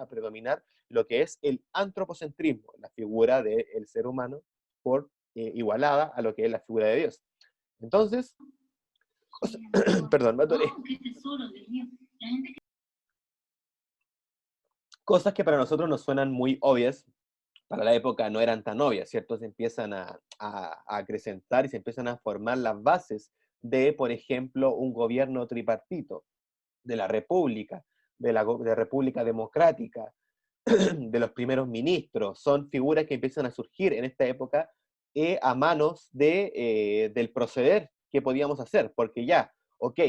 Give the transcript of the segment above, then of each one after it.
a predominar lo que es el antropocentrismo, la figura del ser humano por igualada a lo que es la figura de Dios. Entonces, perdón, me atoré. No, qué tesoro, Dios mío. La gente que... Cosas que para nosotros nos suenan muy obvias, para la época no eran tan obvias, ¿cierto? Se empiezan a acrecentar y se empiezan a formar las bases de, por ejemplo, un gobierno tripartito, de la República, de República Democrática, de los primeros ministros. Son figuras que empiezan a surgir en esta época a manos del proceder que podíamos hacer, porque ya, ok,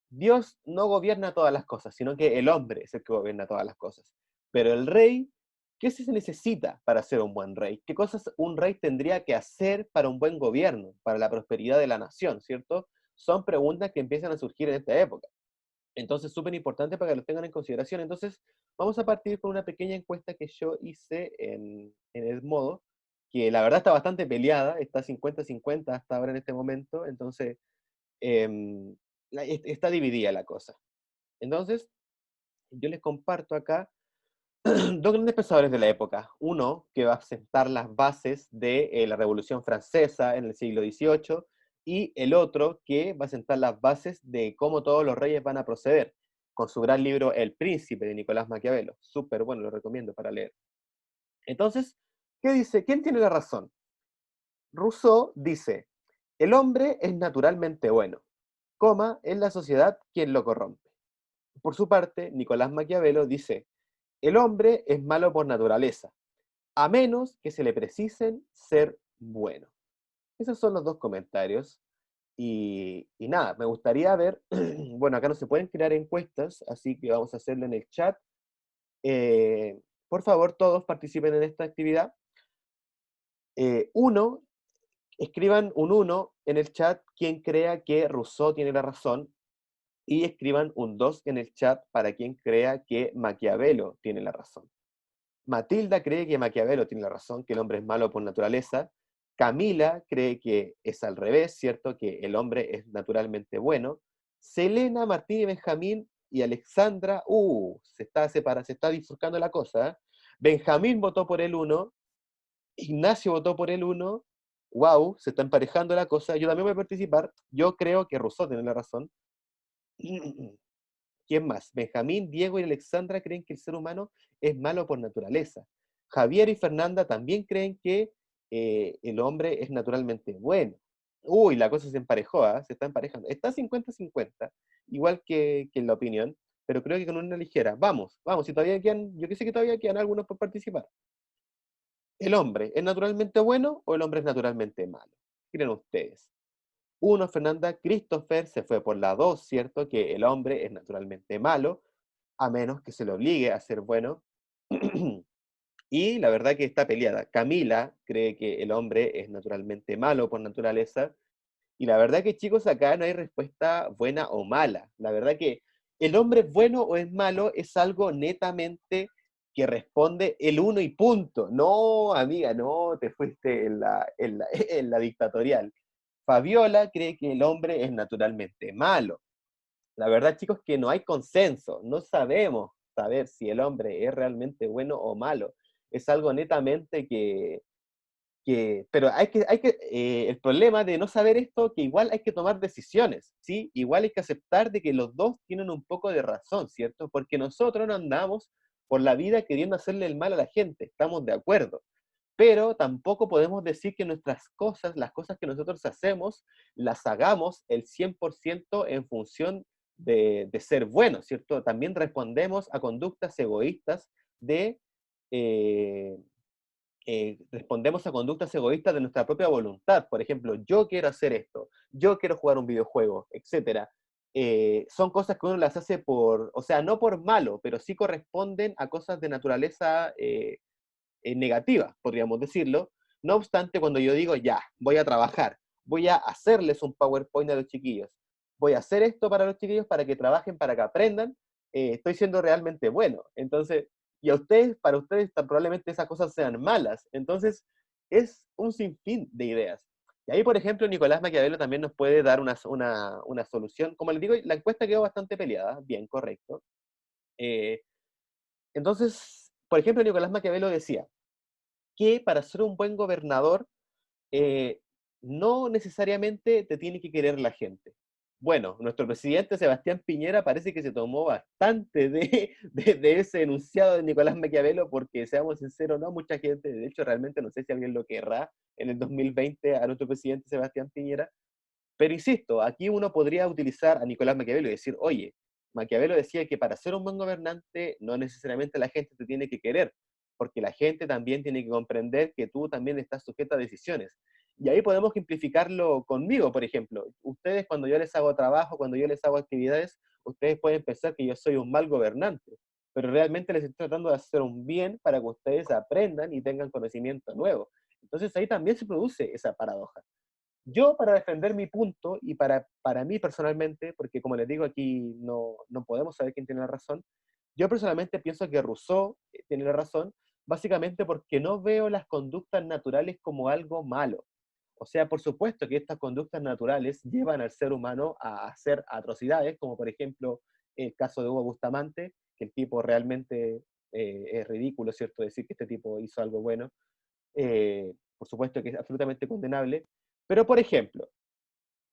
Dios no gobierna todas las cosas, sino que el hombre es el que gobierna todas las cosas. Pero el rey, ¿qué se necesita para ser un buen rey? ¿Qué cosas un rey tendría que hacer para un buen gobierno, para la prosperidad de la nación, ¿cierto? Son preguntas que empiezan a surgir en esta época. Entonces, súper importante para que lo tengan en consideración. Entonces, vamos a partir con una pequeña encuesta que yo hice en el modo, que la verdad está bastante peleada, está 50-50 hasta ahora en este momento, entonces em, está dividida la cosa. Entonces, yo les comparto acá dos grandes pensadores de la época. Uno que va a sentar las bases de la Revolución Francesa en el siglo XVIII, y el otro que va a sentar las bases de cómo todos los reyes van a proceder, con su gran libro El Príncipe de Nicolás Maquiavelo. Súper bueno, lo recomiendo para leer. Entonces, ¿qué dice? ¿Quién tiene la razón? Rousseau dice, el hombre es naturalmente bueno, coma, es la sociedad quien lo corrompe. Por su parte, Nicolás Maquiavelo dice, el hombre es malo por naturaleza, a menos que se le precisen ser bueno. Esos son los dos comentarios. Y nada, me gustaría ver, bueno, acá no se pueden crear encuestas, así que vamos a hacerlo en el chat. Por favor, todos participen en esta actividad. Uno, escriban un uno en el chat quien crea que Rousseau tiene la razón, y escriban un 2 en el chat para quien crea que Maquiavelo tiene la razón. Matilda cree que Maquiavelo tiene la razón, que el hombre es malo por naturaleza. Camila cree que es al revés, ¿cierto? Que el hombre es naturalmente bueno. Selena, Martín y Benjamín y Alexandra, se está bifurcando la cosa, ¿eh? Benjamín votó por el uno, Ignacio votó por el uno, wow, se está emparejando la cosa, yo también voy a participar, yo creo que Rousseau tiene la razón. ¿Quién más? Benjamín, Diego y Alexandra creen que el ser humano es malo por naturaleza. Javier y Fernanda también creen que el hombre es naturalmente bueno. Uy, la cosa se emparejó, ¿ah? Se está emparejando. Está 50-50, igual que en la opinión, pero creo que con una ligera. Vamos, vamos, si todavía quedan, yo que sé que todavía quedan algunos por participar. ¿El hombre es naturalmente bueno o el hombre es naturalmente malo? ¿Qué creen ustedes? Uno, Fernanda, Christopher se fue por la dos, ¿cierto? Que el hombre es naturalmente malo, a menos que se le obligue a ser bueno. Y la verdad que está peleada. Camila cree que el hombre es naturalmente malo por naturaleza. Y la verdad que, chicos, acá no hay respuesta buena o mala. La verdad que el hombre es bueno o es malo es algo netamente que responde el uno y punto. No, amiga, no, te fuiste en la dictatorial. Fabiola cree que el hombre es naturalmente malo. La verdad, chicos, que no hay consenso. No sabemos saber si el hombre es realmente bueno o malo. Es algo netamente pero el problema de no saber esto, que igual hay que tomar decisiones, ¿sí? Igual hay que aceptar de que los dos tienen un poco de razón, ¿cierto? Porque nosotros no andamos por la vida queriendo hacerle el mal a la gente, estamos de acuerdo. Pero tampoco podemos decir que nuestras cosas, las cosas que nosotros hacemos, las hagamos el 100% en función de ser buenos, ¿cierto? También respondemos a conductas egoístas de, eh, respondemos a conductas egoístas de nuestra propia voluntad. Por ejemplo, yo quiero hacer esto, yo quiero jugar un videojuego, etcétera. Son cosas que uno las hace o sea, no por malo, pero sí corresponden a cosas de naturaleza negativa, podríamos decirlo. No obstante, cuando yo digo, ya, voy a trabajar, voy a hacerles un PowerPoint a los chiquillos, voy a hacer esto para los chiquillos para que trabajen, para que aprendan, estoy siendo realmente bueno. Entonces, y a ustedes, para ustedes, probablemente esas cosas sean malas. Entonces, es un sinfín de ideas. Y ahí, por ejemplo, Nicolás Maquiavelo también nos puede dar una solución. Como les digo, la encuesta quedó bastante peleada, bien, correcto. Eh, Entonces, por ejemplo, Nicolás Maquiavelo decía que para ser un buen gobernador, eh, no necesariamente te tiene que querer la gente. Bueno, nuestro presidente Sebastián Piñera parece que se tomó bastante de ese enunciado de Nicolás Maquiavelo, porque seamos sinceros, no mucha gente, de hecho realmente no sé si alguien lo querrá en el 2020 a nuestro presidente Sebastián Piñera, pero insisto, aquí uno podría utilizar a Nicolás Maquiavelo y decir, oye, Maquiavelo decía que para ser un buen gobernante no necesariamente la gente te tiene que querer, porque la gente también tiene que comprender que tú también estás sujeto a decisiones. Y ahí podemos simplificarlo conmigo, por ejemplo. Ustedes cuando yo les hago trabajo, cuando yo les hago actividades, ustedes pueden pensar que yo soy un mal gobernante, pero realmente les estoy tratando de hacer un bien para que ustedes aprendan y tengan conocimiento nuevo. Entonces ahí también se produce esa paradoja. Yo, para defender mi punto, y para mí personalmente, porque como les digo, aquí no podemos saber quién tiene la razón, yo personalmente pienso que Rousseau tiene la razón, básicamente porque no veo las conductas naturales como algo malo. O sea, por supuesto que estas conductas naturales llevan al ser humano a hacer atrocidades, como por ejemplo el caso de Hugo Bustamante, que el tipo realmente es ridículo, ¿cierto? Decir que este tipo hizo algo bueno. Por supuesto que es absolutamente condenable, pero por ejemplo,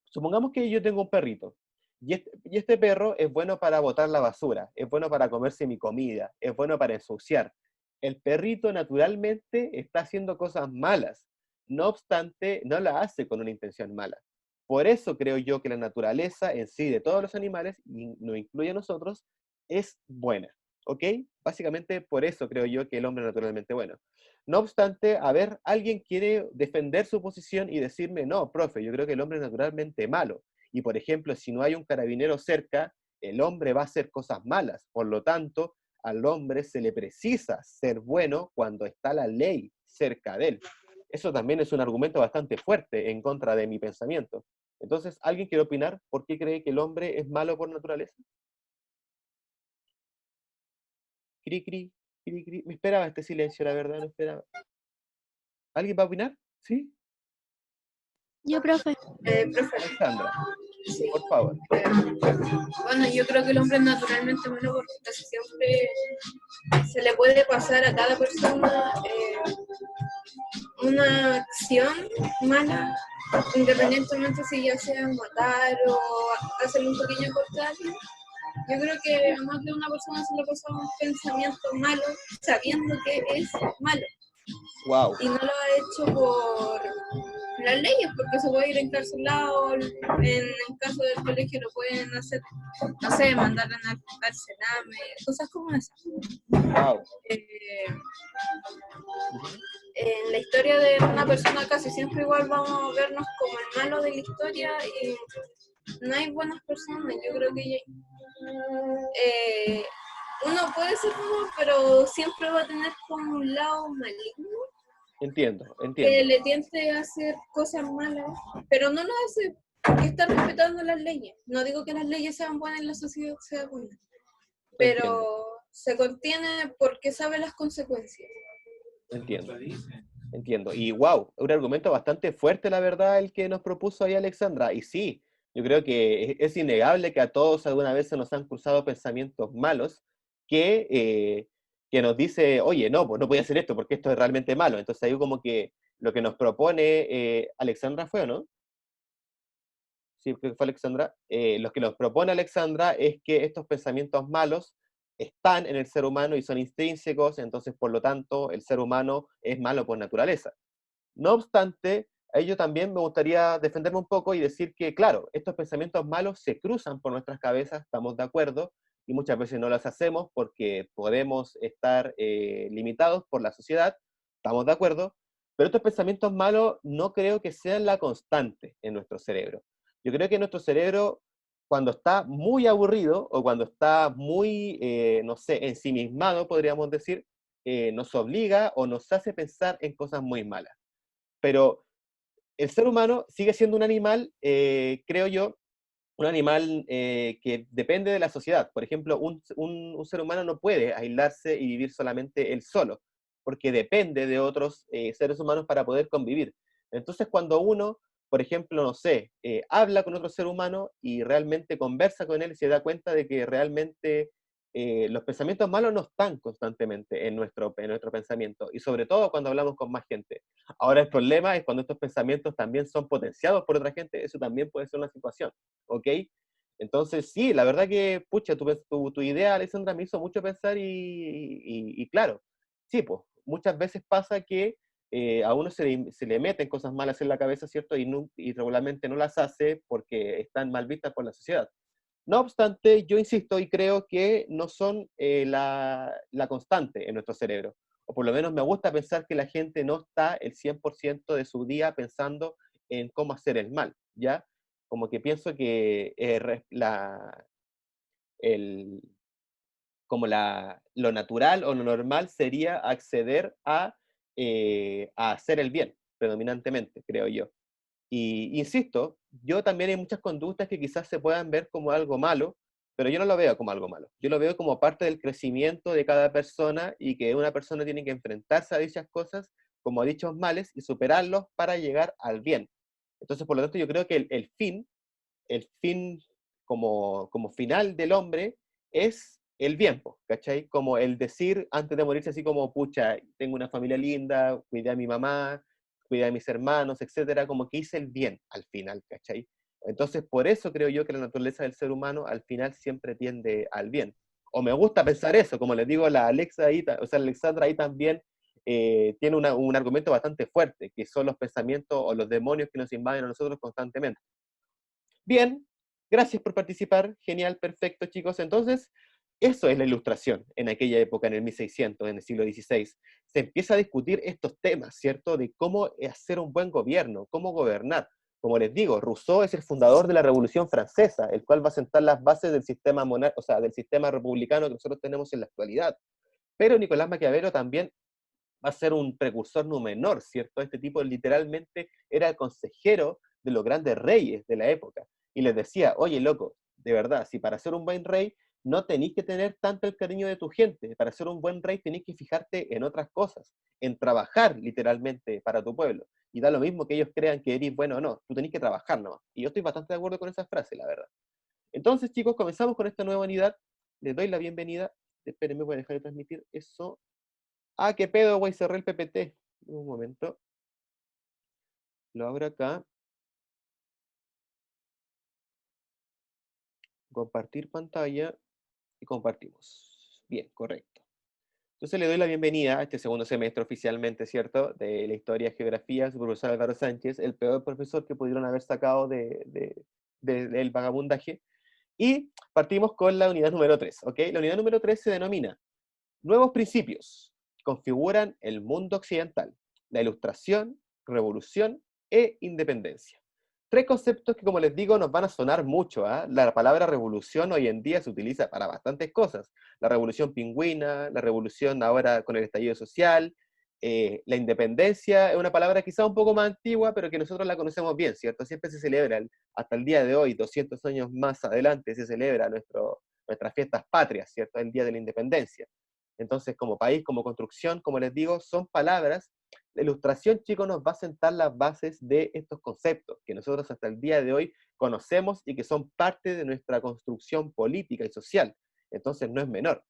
supongamos que yo tengo un perrito, y este perro es bueno para botar la basura, es bueno para comerse mi comida, es bueno para ensuciar. El perrito naturalmente está haciendo cosas malas, no obstante, no la hace con una intención mala. Por eso creo yo que la naturaleza en sí de todos los animales, y nos incluye a nosotros, es buena. ¿Ok? Básicamente por eso creo yo que el hombre es naturalmente bueno. No obstante, a ver, alguien quiere defender su posición y decirme, no, profe, yo creo que el hombre es naturalmente malo. Y por ejemplo, si no hay un carabinero cerca, el hombre va a hacer cosas malas. Por lo tanto, al hombre se le precisa ser bueno cuando está la ley cerca de él. Eso también es un argumento bastante fuerte en contra de mi pensamiento. Entonces, ¿alguien quiere opinar por qué cree que el hombre es malo por naturaleza? Cri, cri, cri, cri. Me esperaba este silencio, la verdad, no esperaba. ¿Alguien va a opinar? ¿Sí? Yo, profe. Profe, Alexandra, sí. por favor. Bueno, yo creo que el hombre es naturalmente malo porque casi siempre se le puede pasar a cada persona una acción mala, independientemente si ya sea matar o hacerle un pequeño corte a alguien. Yo creo que a más de una persona se le pasa un pensamiento malo sabiendo que es malo Wow, y no lo ha hecho por las leyes, porque se puede ir encarcelado, en el caso del colegio lo pueden hacer, no sé, mandarle al cename, cosas como esas. wow. Eh, Ujú. en la historia de una persona casi siempre igual vamos a vernos como el malo de la historia y no hay buenas personas, yo creo que uno puede ser bueno, pero siempre va a tener como un lado maligno Entiendo, que entiendo, le tiente a hacer cosas malas, pero no lo hace porque está respetando las leyes. No digo que las leyes sean buenas y la sociedad sea buena, entiendo, pero se contiene porque sabe las consecuencias. entiendo, entiendo. Y wow, un argumento bastante fuerte, la verdad, el que nos propuso ahí Alexandra. Y sí, yo creo que es innegable que a todos alguna vez se nos han cruzado pensamientos malos que, que nos dice, oye, no, pues no voy a hacer esto porque esto es realmente malo. Entonces ahí como que lo que nos propone Alexandra fue, ¿o no? Sí, creo que fue Alexandra, lo que nos propone Alexandra es que estos pensamientos malos están en el ser humano y son intrínsecos, entonces por lo tanto el ser humano es malo por naturaleza. No obstante, a ello también me gustaría defenderme un poco y decir que, claro, estos pensamientos malos se cruzan por nuestras cabezas, estamos de acuerdo, y muchas veces no las hacemos porque podemos estar limitados por la sociedad, estamos de acuerdo, pero estos pensamientos malos no creo que sean la constante en nuestro cerebro. Yo creo que nuestro cerebro, cuando está muy aburrido o cuando está muy, no sé, ensimismado, podríamos decir, nos obliga o nos hace pensar en cosas muy malas. Pero el ser humano sigue siendo un animal, creo yo, un animal que depende de la sociedad. Por ejemplo, un ser humano no puede aislarse y vivir solamente él solo, porque depende de otros seres humanos para poder convivir. Entonces, cuando uno, por ejemplo, no sé, habla con otro ser humano y realmente conversa con él y se da cuenta de que realmente los pensamientos malos no están constantemente en nuestro pensamiento, y sobre todo cuando hablamos con más gente. Ahora el problema es cuando estos pensamientos también son potenciados por otra gente, eso también puede ser una situación, ¿ok? Entonces, sí, la verdad que, pucha, tu idea, Alessandra, me hizo mucho pensar y claro, sí, pues, muchas veces pasa que a uno se le meten cosas malas en la cabeza, ¿cierto? Y regularmente no las hace porque están mal vistas por la sociedad. No obstante, yo insisto y creo que no son la constante en nuestro cerebro. O por lo menos me gusta pensar que la gente no está el 100% de su día pensando en cómo hacer el mal, ¿ya? Como que pienso que el, lo natural o lo normal sería acceder a hacer el bien, predominantemente, creo yo. Y insisto, yo también hay muchas conductas que quizás se puedan ver como algo malo, pero yo no lo veo como algo malo. Yo lo veo como parte del crecimiento de cada persona y que una persona tiene que enfrentarse a dichas cosas como a dichos males y superarlos para llegar al bien. Entonces, por lo tanto, yo creo que el fin como final del hombre es el bien, po, ¿cachai? Como el decir antes de morirse así como, pucha, tengo una familia linda, cuidé a mi mamá, cuidé a mis hermanos, etcétera, como que hice el bien al final, ¿cachai? Entonces, por eso creo yo que la naturaleza del ser humano al final siempre tiende al bien. O me gusta pensar eso, como les digo, la Alexa ahí, o sea, Alexandra ahí también tiene un argumento bastante fuerte, que son los pensamientos o los demonios que nos invaden a nosotros constantemente. Bien, gracias por participar. Genial, perfecto, chicos. Entonces, eso es la ilustración en aquella época, en el 1600, en el siglo XVI. Se empieza a discutir estos temas, ¿cierto? De cómo hacer un buen gobierno, cómo gobernar. Como les digo, Rousseau es el fundador de la Revolución Francesa, el cual va a sentar las bases del sistema o sea, del sistema republicano que nosotros tenemos en la actualidad. Pero Nicolás Maquiavelo también va a ser un precursor no menor, ¿cierto? Este tipo literalmente era el consejero de los grandes reyes de la época. Y les decía, oye, loco, de verdad, si para ser un buen rey no tenéis que tener tanto el cariño de tu gente, para ser un buen rey tenéis que fijarte en otras cosas, en trabajar literalmente para tu pueblo. Y da lo mismo que ellos crean que eres bueno o no, tú tenés que trabajar nomás. Y yo estoy bastante de acuerdo con esa frase, la verdad. Entonces, chicos, comenzamos con esta nueva unidad. Les doy la bienvenida. Espérenme, voy a dejar de transmitir eso. Ah, qué pedo, güey, cerré el PPT. Un momento. Lo abro acá. Compartir pantalla y compartimos. Bien, correcto. Entonces le doy la bienvenida a este segundo semestre oficialmente, ¿cierto? De la historia y geografía, su profesor Álvaro Sánchez, el peor profesor que pudieron haber sacado del vagabundaje. Y partimos con la unidad número 3, ¿ok? La unidad número 3 se denomina Nuevos principios. Configuran el mundo occidental. La ilustración, revolución e independencia. Tres conceptos que, como les digo, nos van a sonar mucho. La palabra revolución hoy en día se utiliza para bastantes cosas. La revolución pingüina, la revolución ahora con el estallido social, la independencia es una palabra quizá un poco más antigua, pero que nosotros la conocemos bien, ¿cierto? Siempre se celebra, hasta el día de hoy, 200 años más adelante, se celebra nuestras fiestas patrias, ¿cierto? El Día de la Independencia. Entonces, como país, como construcción, como les digo, son palabras. La ilustración, chicos, nos va a sentar las bases de estos conceptos que nosotros hasta el día de hoy conocemos y que son parte de nuestra construcción política y social. Entonces, no es menor.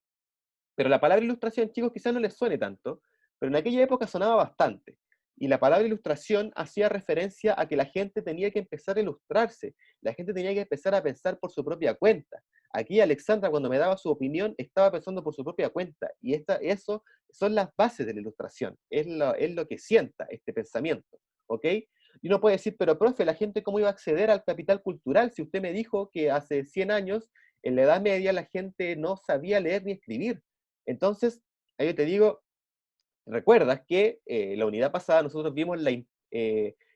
Pero la palabra ilustración, chicos, quizás no les suene tanto, pero en aquella época sonaba bastante. Y la palabra ilustración hacía referencia a que la gente tenía que empezar a ilustrarse, la gente tenía que empezar a pensar por su propia cuenta. Aquí Alexandra, cuando me daba su opinión, estaba pensando por su propia cuenta, y eso son las bases de la ilustración, es lo que sienta este pensamiento, ¿ok? Y uno puede decir, pero profe, ¿la gente cómo iba a acceder al capital cultural si usted me dijo que hace 100 años, en la Edad Media, la gente no sabía leer ni escribir? Entonces, ahí yo te digo, recuerdas que la unidad pasada nosotros vimos la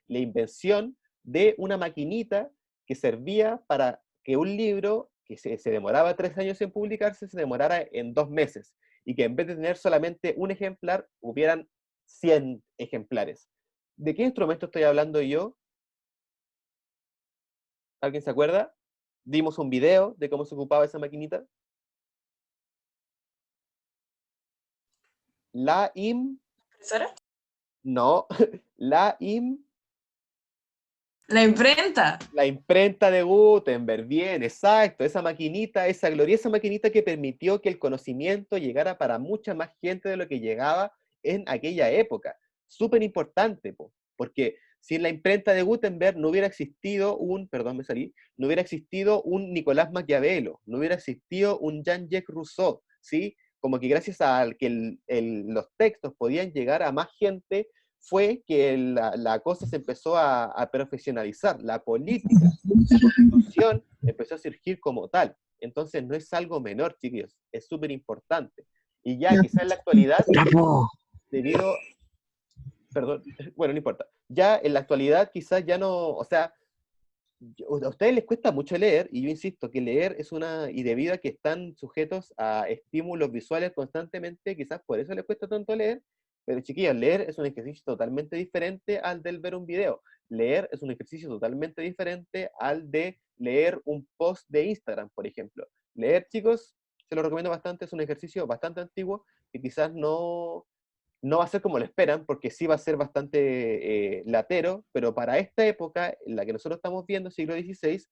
invención de una maquinita que servía para que un libro que se demoraba 3 años en publicarse, se demorara en 2 meses, y que en vez de tener solamente un ejemplar, hubieran 100 ejemplares. ¿De qué instrumento estoy hablando yo? ¿Alguien se acuerda? Dimos un video de cómo se ocupaba esa maquinita. La IM... ¿Profesora? No, la IM... La imprenta. La imprenta de Gutenberg, bien, exacto, esa maquinita, esa gloriosa maquinita que permitió que el conocimiento llegara para mucha más gente de lo que llegaba en aquella época. Súper importante, porque sin la imprenta de Gutenberg no hubiera existido perdón, me salí, no hubiera existido un Nicolás Maquiavelo, no hubiera existido un Jean-Jacques Rousseau, ¿sí? Como que gracias a que los textos podían llegar a más gente, fue que la cosa se empezó a profesionalizar, la política, la constitución empezó a surgir como tal. Entonces no es algo menor, chiquillos, es súper importante. Y ya quizás en la actualidad, debido, perdón, bueno, no importa, ya en la actualidad quizás ya no, o sea, a ustedes les cuesta mucho leer, y yo insisto que leer es y debido a que están sujetos a estímulos visuales constantemente, quizás por eso les cuesta tanto leer, pero chiquillos, leer es un ejercicio totalmente diferente al del ver un video. Leer es un ejercicio totalmente diferente al de leer un post de Instagram, por ejemplo. Leer, chicos, se lo recomiendo bastante, es un ejercicio bastante antiguo que quizás no va a ser como lo esperan, porque sí va a ser bastante latero, pero para esta época, en la que nosotros estamos viendo, siglo XVI,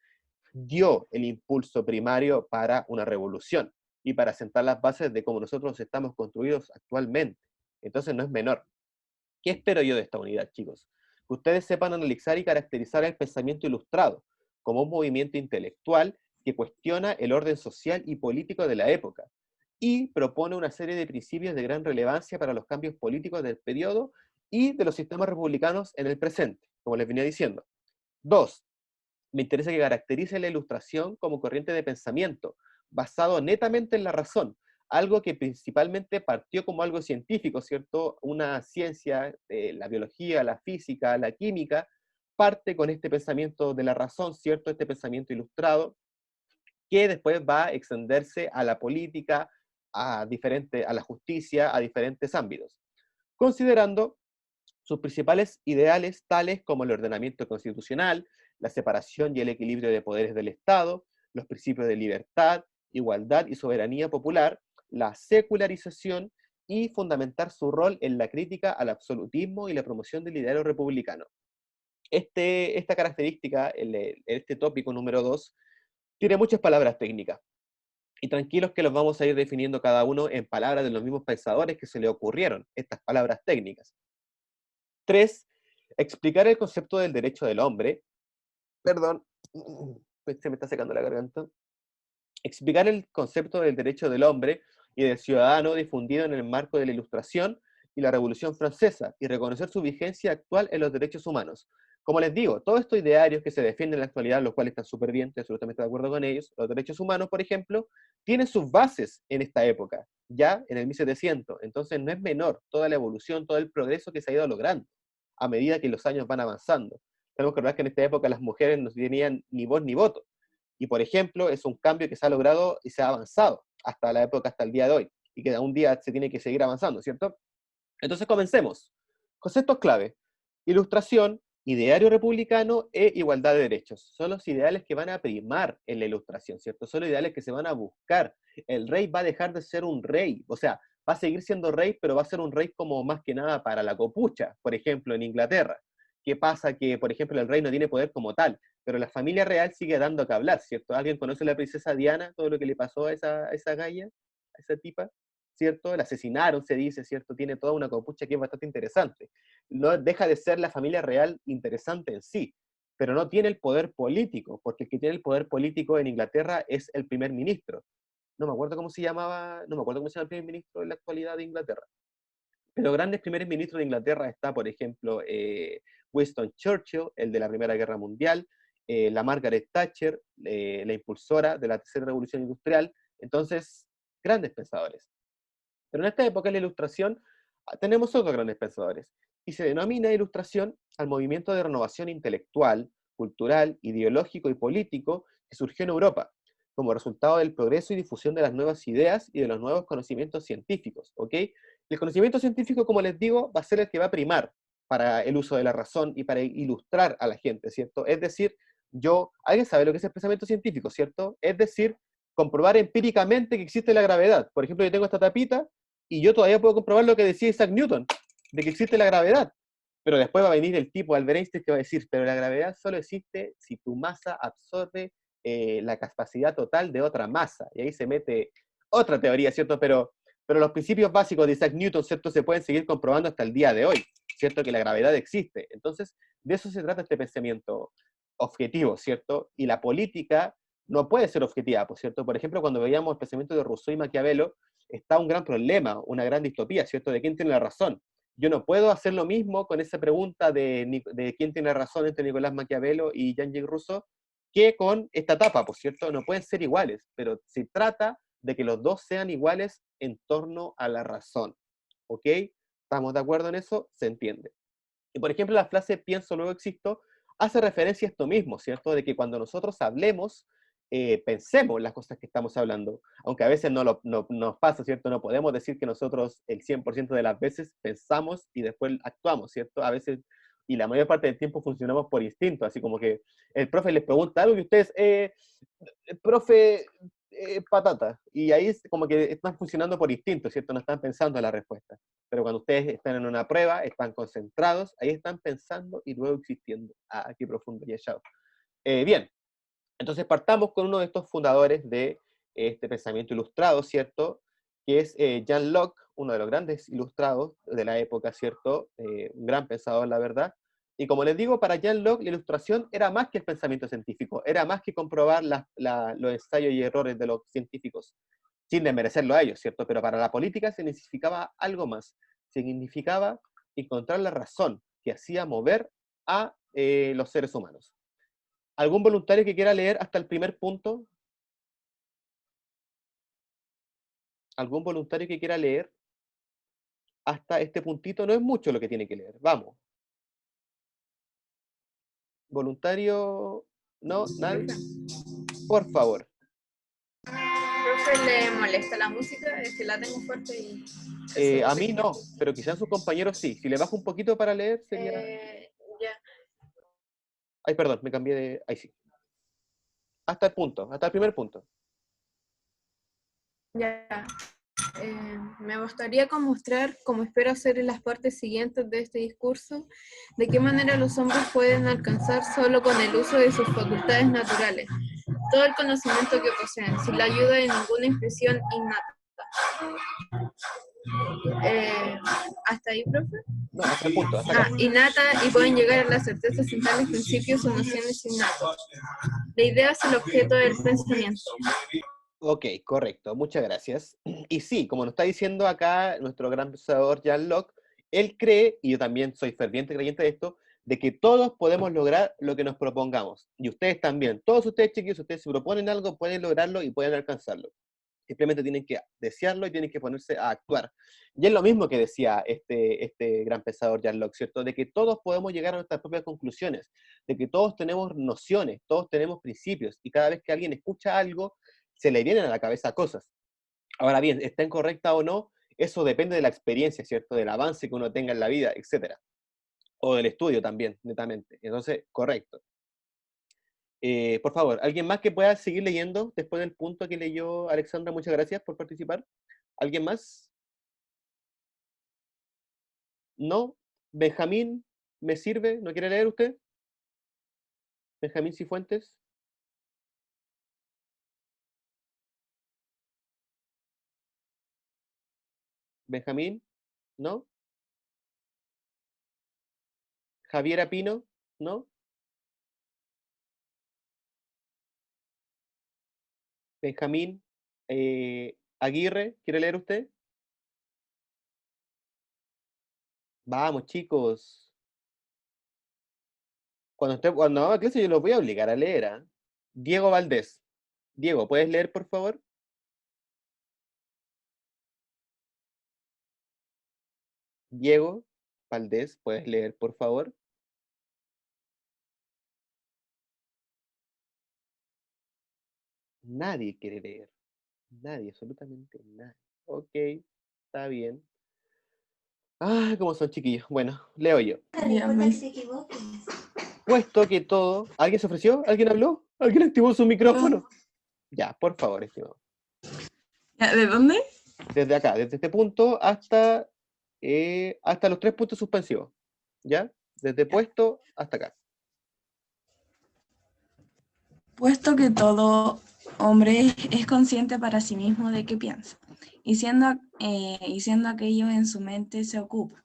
dio el impulso primario para una revolución y para sentar las bases de cómo nosotros estamos construidos actualmente. Entonces no es menor. ¿Qué espero yo de esta unidad, chicos? Que ustedes sepan analizar y caracterizar el pensamiento ilustrado como un movimiento intelectual que cuestiona el orden social y político de la época y propone una serie de principios de gran relevancia para los cambios políticos del periodo y de los sistemas republicanos en el presente, como les venía diciendo. 2. Me interesa que caracterice la ilustración como corriente de pensamiento, basado netamente en la razón, algo que principalmente partió como algo científico, ¿cierto? Una ciencia, la biología, la física, la química, parte con este pensamiento de la razón, ¿cierto? Este pensamiento ilustrado, que después va a extenderse a la política, a la justicia, a diferentes ámbitos, considerando sus principales ideales tales como el ordenamiento constitucional, la separación y el equilibrio de poderes del Estado, los principios de libertad, igualdad y soberanía popular, la secularización y fundamentar su rol en la crítica al absolutismo y la promoción del ideario republicano. Esta característica, este tópico número 2, tiene muchas palabras técnicas. Y tranquilos que los vamos a ir definiendo cada uno en palabras de los mismos pensadores que se le ocurrieron, estas palabras técnicas. 3. Explicar el concepto del derecho del hombre. Perdón, se me está secando la garganta. Explicar el concepto del derecho del hombre y del ciudadano difundido en el marco de la Ilustración y la Revolución Francesa, y reconocer su vigencia actual en los derechos humanos. Como les digo, todos estos idearios que se defienden en la actualidad, los cuales están súper bien, estoy absolutamente de acuerdo con ellos, los derechos humanos, por ejemplo, tienen sus bases en esta época, ya en el 1700. Entonces no es menor toda la evolución, todo el progreso que se ha ido logrando a medida que los años van avanzando. Tenemos que recordar que en esta época las mujeres no tenían ni voz ni voto. Y, por ejemplo, es un cambio que se ha logrado y se ha avanzado hasta la época, hasta el día de hoy, y que un día se tiene que seguir avanzando, ¿cierto? Entonces comencemos. Conceptos clave: ilustración, ideario republicano e igualdad de derechos. Son los ideales que van a primar en la ilustración, ¿cierto? Son los ideales que se van a buscar. El rey va a dejar de ser un rey, o sea, va a seguir siendo rey, pero va a ser un rey como más que nada para la copucha, por ejemplo, en Inglaterra. ¿Qué pasa? Que, por ejemplo, el rey no tiene poder como tal, pero la familia real sigue dando que hablar, ¿cierto? ¿Alguien conoce a la princesa Diana? Todo lo que le pasó a esa galla, a esa tipa, ¿cierto? La asesinaron, se dice, ¿cierto? Tiene toda una copucha que es bastante interesante. No deja de ser la familia real interesante en sí, pero no tiene el poder político, porque el que tiene el poder político en Inglaterra es el primer ministro. No me acuerdo cómo se llama el primer ministro en la actualidad de Inglaterra. Pero grandes primeros ministros de Inglaterra está, por ejemplo, Winston Churchill, el de la Primera Guerra Mundial, la Margaret Thatcher, la impulsora de la Tercera Revolución Industrial. Entonces, grandes pensadores. Pero en esta época de la Ilustración tenemos otros grandes pensadores, y se denomina Ilustración al movimiento de renovación intelectual, cultural, ideológico y político que surgió en Europa, como resultado del progreso y difusión de las nuevas ideas y de los nuevos conocimientos científicos, ¿ok? El conocimiento científico, como les digo, va a ser el que va a primar para el uso de la razón y para ilustrar a la gente, ¿cierto? Es decir, alguien sabe lo que es el pensamiento científico, ¿cierto? Es decir, comprobar empíricamente que existe la gravedad. Por ejemplo, yo tengo esta tapita y yo todavía puedo comprobar lo que decía Isaac Newton, de que existe la gravedad. Pero después va a venir el tipo Albert Einstein que va a decir, pero la gravedad solo existe si tu masa absorbe la capacidad total de otra masa. Y ahí se mete otra teoría, ¿cierto? Pero los principios básicos de Isaac Newton, ¿cierto? Se pueden seguir comprobando hasta el día de hoy, ¿cierto? Que la gravedad existe. Entonces, de eso se trata este pensamiento objetivo, ¿cierto? Y la política no puede ser objetiva, ¿por cierto? Por ejemplo, cuando veíamos el pensamiento de Rousseau y Maquiavelo, está un gran problema, una gran distopía, ¿cierto? De quién tiene la razón. Yo no puedo hacer lo mismo con esa pregunta de quién tiene razón entre Nicolás Maquiavelo y Jean-Jacques Rousseau que con esta etapa, por cierto, no pueden ser iguales, pero se trata de que los dos sean iguales en torno a la razón. ¿Ok? ¿Estamos de acuerdo en eso? Se entiende. Y por ejemplo, la frase pienso, luego existo, hace referencia a esto mismo, ¿cierto? De que cuando nosotros hablemos, pensemos las cosas que estamos hablando, aunque a veces no nos pasa, ¿cierto? No podemos decir que nosotros el 100% de las veces pensamos y después actuamos, ¿cierto? A veces, y la mayor parte del tiempo funcionamos por instinto, así como que el profe les pregunta algo y ustedes, profe, patata, y ahí es como que están funcionando por instinto, ¿cierto? No están pensando en la respuesta. Pero cuando ustedes están en una prueba, están concentrados, ahí están pensando y luego existiendo. Ah, qué profundo, Yeshao. Bien, entonces partamos con uno de estos fundadores de este pensamiento ilustrado, ¿cierto? Que es Jean Locke, uno de los grandes ilustrados de la época, ¿cierto? Un gran pensador, la verdad. Y como les digo, para Jean Locke la ilustración era más que el pensamiento científico, era más que comprobar los ensayos y errores de los científicos, sin desmerecerlo a ellos, ¿cierto? Pero para la política se significaba algo más, significaba encontrar la razón que hacía mover a los seres humanos. ¿Algún voluntario que quiera leer hasta el primer punto? ¿Algún voluntario que quiera leer hasta este puntito? No es mucho lo que tiene que leer. Vamos. ¿Voluntario? ¿No? ¿Nadie? Por favor. Profe, ¿le molesta la música? Es que la tengo fuerte y eso A se mí no, pero quizás sus compañeros sí. Si le bajo un poquito para leer, sería... ya, Ay, perdón, me cambié de... Ahí sí. Hasta el punto, hasta el primer punto. ya. Me gustaría mostrar, como espero hacer en las partes siguientes de este discurso, de qué manera los hombres pueden alcanzar solo con el uso de sus facultades naturales todo el conocimiento que poseen, sin la ayuda de ninguna impresión innata. ¿Hasta ahí, profe? No, hasta el punto, hasta acá. Innata y pueden llegar a la certeza sin tales principios o nociones innatos. La idea es el objeto del pensamiento. Ok, correcto, muchas gracias. Y sí, como nos está diciendo acá nuestro gran pensador Jean Locke, él cree, y yo también soy ferviente creyente de esto, de que todos podemos lograr lo que nos propongamos. Y ustedes también, todos ustedes chiquillos, ustedes se proponen algo, pueden lograrlo y pueden alcanzarlo. Simplemente tienen que desearlo y tienen que ponerse a actuar. Y es lo mismo que decía este gran pensador Jean Locke, ¿cierto? De que todos podemos llegar a nuestras propias conclusiones, de que todos tenemos nociones, todos tenemos principios, y cada vez que alguien escucha algo, se le vienen a la cabeza cosas. Ahora bien, ¿está incorrecta o no? Eso depende de la experiencia, ¿cierto? Del avance que uno tenga en la vida, etcétera. O del estudio también, netamente. Entonces, correcto. Por favor, ¿alguien más que pueda seguir leyendo después del punto que leyó Alexandra? Muchas gracias por participar. ¿Alguien más? ¿No? ¿Benjamín? ¿Me sirve? ¿No quiere leer usted? ¿Benjamín Cifuentes? ¿Benjamín? ¿No? ¿Javier Apino? ¿No? ¿Benjamín Aguirre? ¿Quiere leer usted? Vamos, chicos. Cuando haga clase yo los voy a obligar a leer, ¿ah? Diego Valdés. Diego, ¿puedes leer, por favor? Diego Valdés, ¿puedes leer, por favor? Nadie quiere leer. Nadie, absolutamente nadie. Ok, está bien. Ah, cómo son chiquillos. Bueno, leo yo. Puesto que todo... ¿Alguien se ofreció? ¿Alguien habló? ¿Alguien activó su micrófono? Ya, por favor, estimado. ¿De dónde? Desde acá, desde este punto hasta los 3 puntos suspensivos. ¿Ya? Desde puesto hasta acá. Puesto que todo hombre es consciente para sí mismo de qué piensa, y siendo aquello en su mente se ocupa.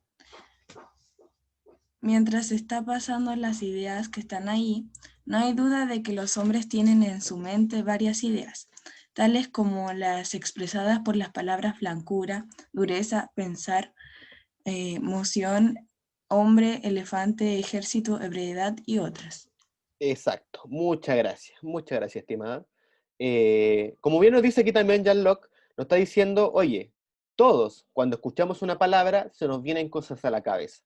Mientras está pasando las ideas que están ahí, no hay duda de que los hombres tienen en su mente varias ideas, tales como las expresadas por las palabras blancura, dureza, pensar, moción, hombre, elefante, ejército, ebriedad y otras. Exacto. Muchas gracias, estimada. Como bien nos dice aquí también Jan Locke, nos está diciendo, oye, todos cuando escuchamos una palabra se nos vienen cosas a la cabeza.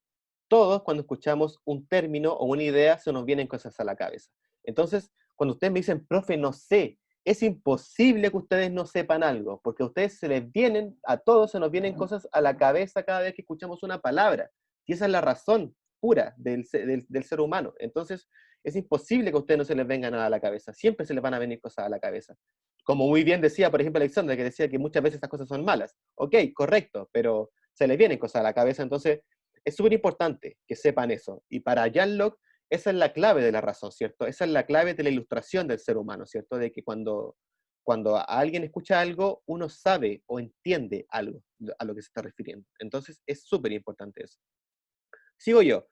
Todos cuando escuchamos un término o una idea se nos vienen cosas a la cabeza. Entonces, cuando ustedes me dicen, profe, no sé, es imposible que ustedes no sepan algo, porque a ustedes se les vienen, a todos se nos vienen cosas a la cabeza cada vez que escuchamos una palabra. Y esa es la razón pura del ser humano. Entonces, es imposible que a ustedes no se les venga nada a la cabeza. Siempre se les van a venir cosas a la cabeza. Como muy bien decía, por ejemplo, Alexandra, que decía que muchas veces estas cosas son malas. Ok, correcto, pero se les vienen cosas a la cabeza. Entonces, es súper importante que sepan eso. Y para Jan Locke, esa es la clave de la razón, ¿cierto? Esa es la clave de la ilustración del ser humano, ¿cierto? De que cuando alguien escucha algo, uno sabe o entiende algo a lo que se está refiriendo. Entonces, es súper importante eso. Sigo yo.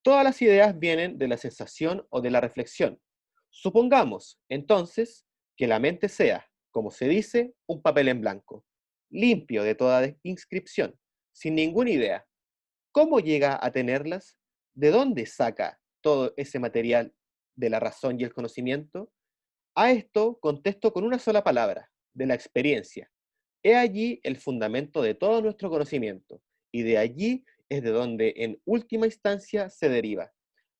Todas las ideas vienen de la sensación o de la reflexión. Supongamos, entonces, que la mente sea, como se dice, un papel en blanco, limpio de toda inscripción, sin ninguna idea. ¿Cómo llega a tenerlas? ¿De dónde saca todo ese material de la razón y el conocimiento? A esto contesto con una sola palabra, de la experiencia. He allí el fundamento de todo nuestro conocimiento, y de allí es de donde en última instancia se deriva.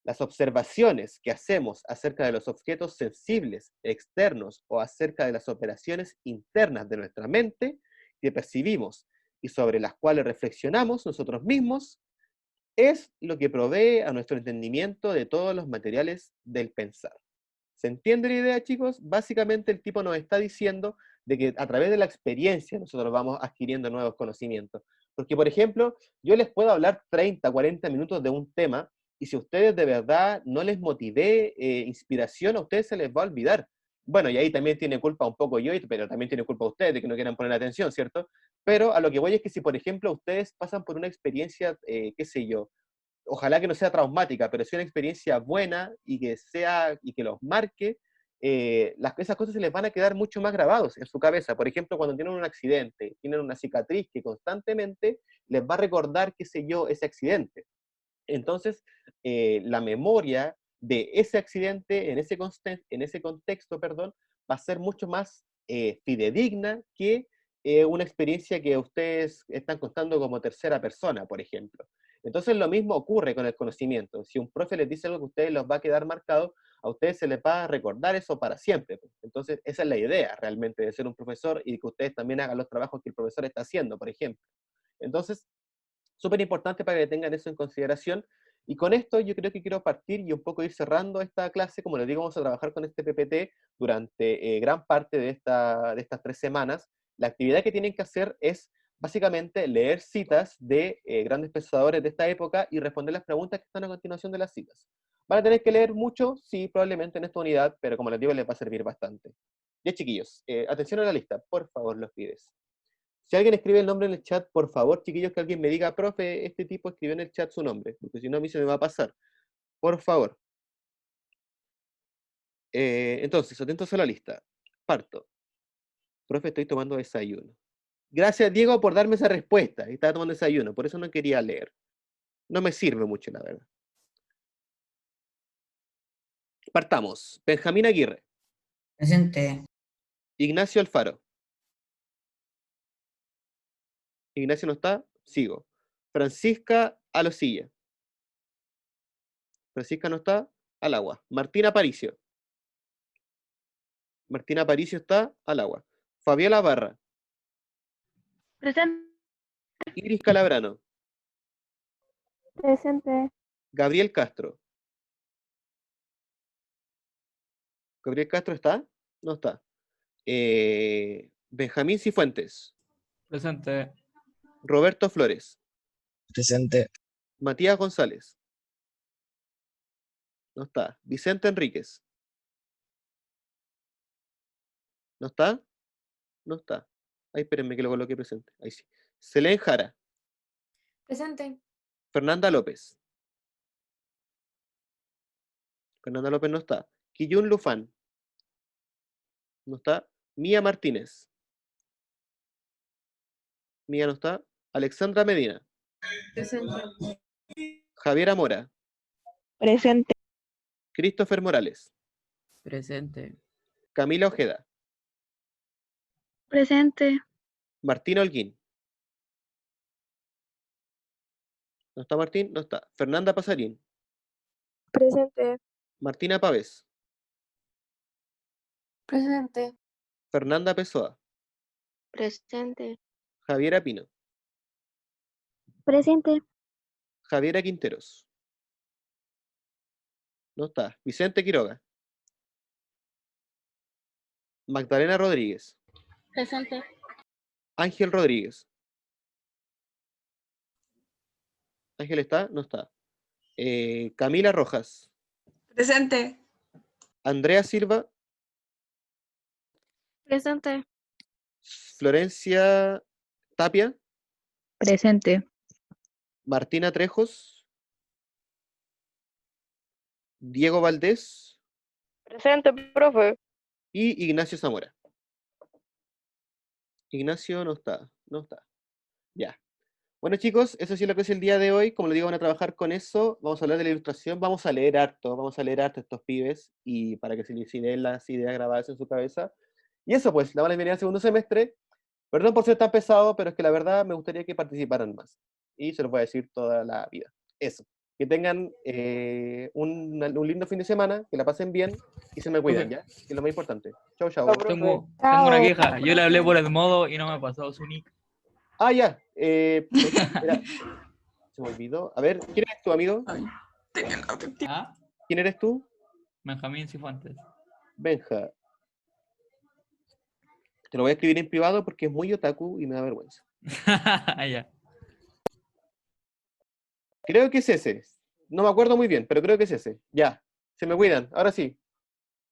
Las observaciones que hacemos acerca de los objetos sensibles, externos o acerca de las operaciones internas de nuestra mente que percibimos y sobre las cuales reflexionamos nosotros mismos, es lo que provee a nuestro entendimiento de todos los materiales del pensar. ¿Se entiende la idea, chicos? Básicamente el tipo nos está diciendo de que a través de la experiencia nosotros vamos adquiriendo nuevos conocimientos. Porque, por ejemplo, yo les puedo hablar 30, 40 minutos de un tema y si a ustedes de verdad no les motivé inspiración, a ustedes se les va a olvidar. Bueno, y ahí también tiene culpa un poco yo, pero también tiene culpa ustedes de que no quieran poner atención, ¿cierto? Pero a lo que voy es que si, por ejemplo, ustedes pasan por una experiencia, qué sé yo, ojalá que no sea traumática, pero sea una experiencia buena y que los marque, esas cosas se les van a quedar mucho más grabados en su cabeza. Por ejemplo, cuando tienen un accidente, tienen una cicatriz que constantemente les va a recordar, qué sé yo, ese accidente. Entonces, la memoria de ese accidente en ese contexto, perdón, va a ser mucho más fidedigna que una experiencia que ustedes están contando como tercera persona, por ejemplo. Entonces, lo mismo ocurre con el conocimiento. Si un profe les dice algo que a ustedes los va a quedar marcado, a ustedes se les va a recordar eso para siempre. Entonces, esa es la idea realmente de ser un profesor y que ustedes también hagan los trabajos que el profesor está haciendo, por ejemplo. Entonces, súper importante para que tengan eso en consideración. Y con esto yo creo que quiero partir y un poco ir cerrando esta clase. Como les digo, vamos a trabajar con este PPT durante gran parte de estas 3 semanas. La actividad que tienen que hacer es básicamente leer citas de grandes pensadores de esta época y responder las preguntas que están a continuación de las citas. ¿Van a tener que leer mucho? Sí, probablemente en esta unidad, pero como les digo, les va a servir bastante. Ya, chiquillos, atención a la lista, por favor, los pides. Si alguien escribe el nombre en el chat, por favor, chiquillos, que alguien me diga, profe, este tipo escribió en el chat su nombre, porque si no a mí se me va a pasar. Por favor. Entonces, atentos a la lista. Parto. Profe, estoy tomando desayuno. Gracias, Diego, por darme esa respuesta. Estaba tomando desayuno, por eso no quería leer. No me sirve mucho, la verdad. Partamos. Benjamín Aguirre. Presente. Ignacio Alfaro. Ignacio no está, sigo. Francisca Alosilla. Francisca no está, al agua. Martín Aparicio. Martín Aparicio está, al agua. Fabiola Barra. Presente. Iris Calabrano. Presente. Gabriel Castro. ¿Gabriel Castro está? No está. Benjamín Cifuentes. Presente. Roberto Flores. Presente. Matías González. No está. Vicente Enríquez. ¿No está? No está. Ay, espérenme que lo coloque presente. Ahí sí. Selén Jara. Presente. Fernanda López. Fernanda López no está. Quillún Lufán. No está. Mía Martínez. Mía no está. Alexandra Medina. Presente. Javiera Mora. Presente. Christopher Morales. Presente. Camila Ojeda. Presente. Martín Holguín. ¿No está Martín? No está. Fernanda Pasarín. Presente. Martina Pávez. Presente. Fernanda Pessoa. Presente. Javiera Pino. Presente. Javiera Quinteros. No está. Vicente Quiroga. Magdalena Rodríguez. Presente. Ángel Rodríguez. ¿Ángel está? No está. Camila Rojas. Presente. Andrea Silva. Presente. Florencia Tapia. Presente. Martina Trejos. Diego Valdés. Presente, profe. Y Ignacio Zamora. Ignacio no está. No está. Ya. Bueno, chicos, eso sí es lo que es el día de hoy. Como les digo, van a trabajar con eso. Vamos a hablar de la ilustración. Vamos a leer harto. Vamos a leer harto a estos pibes y para que se les den las ideas grabadas en su cabeza. Y eso, pues, la van a bienvenida al segundo semestre. Perdón por ser tan pesado, pero es que la verdad me gustaría que participaran más. Y se los voy a decir toda la vida. Eso. Que tengan un lindo fin de semana, que la pasen bien y se me cuidan, ¿ya? Que es lo más importante. Chau, chau. Tengo una queja. Yo le hablé por el modo y no me ha pasado su nick. Ah, ya. Espera. Se me olvidó. A ver, ¿quién eres tú, amigo? ¿Ah? ¿Quién eres tú? Benjamín Cifuentes. Benja. Te lo voy a escribir en privado porque es muy otaku y me da vergüenza. Ya. Creo que es ese. No me acuerdo muy bien, pero creo que es ese. Ya. Se me cuidan. Ahora sí.